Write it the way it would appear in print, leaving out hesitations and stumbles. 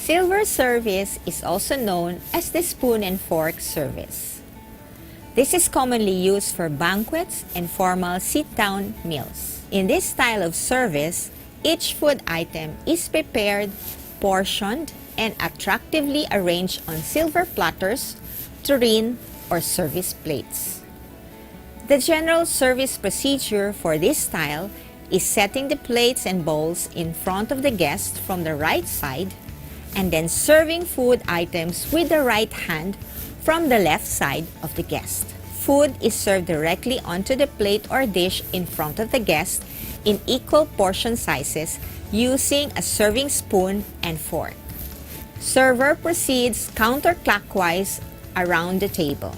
silver service is also known as the spoon and fork service. This is commonly used for banquets and formal sit-down meals. In this style of service, each food item is prepared, portioned, and attractively arranged on silver platters, tureen, or service plates. The general service procedure for this style is setting the plates and bowls in front of the guest from the right side, and then serving food items with the right hand from the left side of the guest. Food is served directly onto the plate or dish in front of the guest in equal portion sizes using a serving spoon and fork. Server proceeds counterclockwise around the table.